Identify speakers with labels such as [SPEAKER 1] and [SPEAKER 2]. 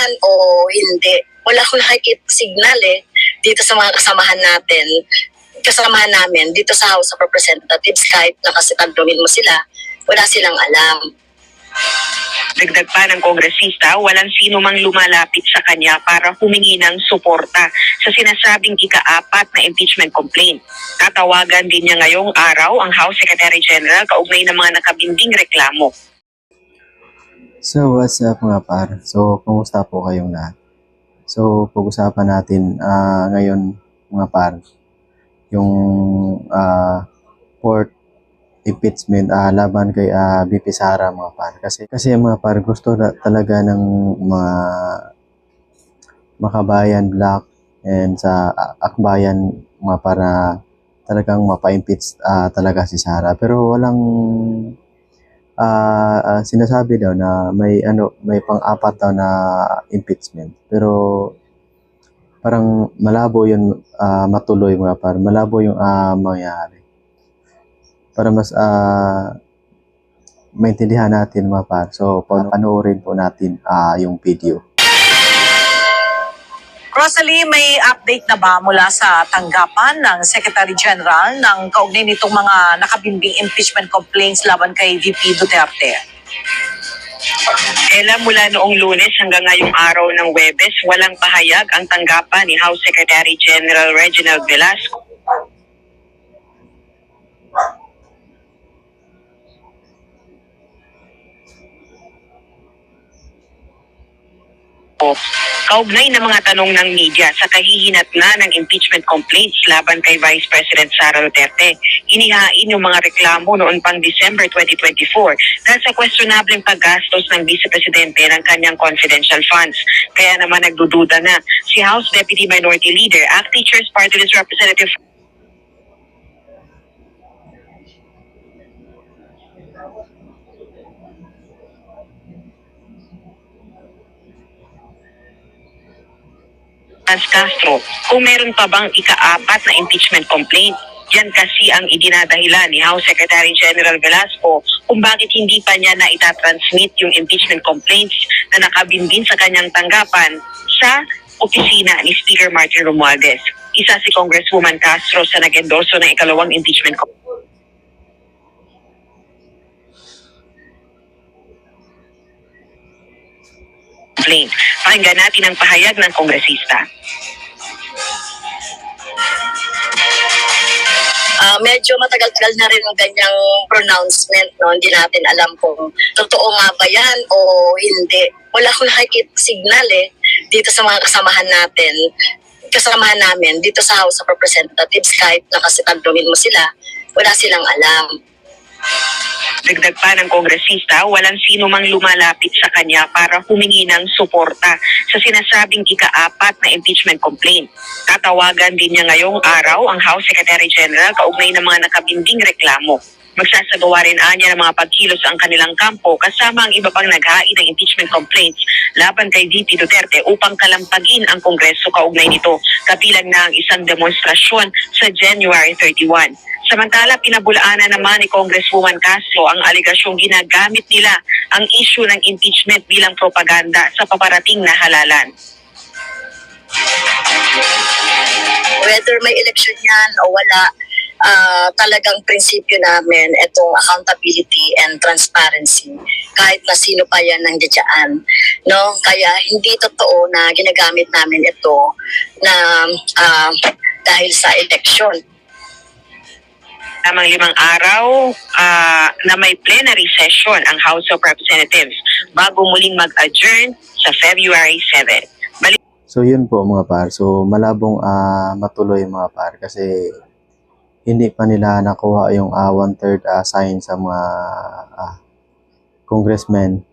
[SPEAKER 1] yan o hindi. Wala akong nakikita signal dito sa mga kasamahan namin dito sa House of Representatives, kahit nakasitagdumin mo sila, wala silang alam.
[SPEAKER 2] Dagdag pa ng kongresista, walang sino mang lumalapit sa kanya para humingi ng suporta sa sinasabing ika-4 na impeachment complaint. Tatawagan din niya ngayong araw ang House Secretary General kaugnay ng mga nakabinding reklamo.
[SPEAKER 3] So what's up mga par? So kumusta po kayong lahat? So pag-usapan natin ngayon mga par, yung fourth impeachment laban kay VP Sara mga par. Kasi mga par, gusto talaga ng mga makabayan black and sa akbayan mga para talagang mapa-impeach talaga si Sara. Pero walang sinasabi daw na may pang-apat daw na impeachment. Pero parang malabo yun matuloy mga par. Malabo yung mangyari. Para mas maintindihan natin mga par. So, panoorin po natin yung video.
[SPEAKER 4] Rosalie, may update na ba mula sa tanggapan ng Secretary General ng kaugnay nitong mga nakabimbing impeachment complaints laban kay VP Duterte?
[SPEAKER 2] Mula noong Lunes hanggang ngayong araw ng Huwebes, walang pahayag ang tanggapan ni House Secretary General Reginald Velasco. Kaugnay ng mga tanong ng media sa kahihinatnan ng impeachment complaints laban kay Vice President Sara Duterte, inihain yung mga reklamo noon pang December 2024 dahil sa questionableng paggastos ng Vice Presidente ng kanyang confidential funds. Kaya naman nagdududa na si House Deputy Minority Leader, Acting Chair's Party List Representative Castro kung meron pa bang ika-4 na impeachment complaint. Yan kasi ang idinadahilan ni House Secretary General Velasco kung bakit hindi pa niya na itatransmit yung impeachment complaints na nakabindin sa kanyang tanggapan sa opisina ni Speaker Martin Romualdez. Isa si Congresswoman Castro sa nag-endorso ng ikalawang impeachment complaint. Pakinggan natin ang pahayag ng kongresista.
[SPEAKER 1] Medyo matagal-tagal na rin ang ganyang pronouncement, no? Hindi natin alam kung totoo nga ba yan o hindi. Wala akong nakikita signal dito sa mga kasamahan namin dito sa House of Representatives, kahit nakasitagdumin mo sila, wala silang alam.
[SPEAKER 2] Dagdag pa ng kongresista, walang sino mang lumalapit sa kanya para humingi ng suporta sa sinasabing ika-4 na impeachment complaint. Tatawagan din niya ngayong araw ang House Secretary General kaugnay ng mga nakabinding reklamo. Magsasagawa rin niya ng mga pagkilos ang kanilang kampo kasama ang iba pang naghain ng impeachment complaints laban kay VP Duterte upang kalampagin ang Kongreso kaugnay nito, kabilang na ang isang demonstrasyon sa January 31. Samantala, pinabulaanan naman ni Congresswoman Castro ang aligasyong ginagamit nila ang issue ng impeachment bilang propaganda sa paparating na halalan.
[SPEAKER 1] Whether may election yan o wala, talagang prinsipyo namin itong accountability and transparency kahit na sino pa yan nandiyan, no? Kaya hindi totoo na ginagamit namin ito na dahil sa election.
[SPEAKER 2] Lamang 5 araw na may plenary session ang House of Representatives bago muling mag-adjourn sa February 7.
[SPEAKER 3] So yun po mga par. So malabong matuloy mga par kasi hindi pa nila nakuha yung 1/3 sign sa mga congressmen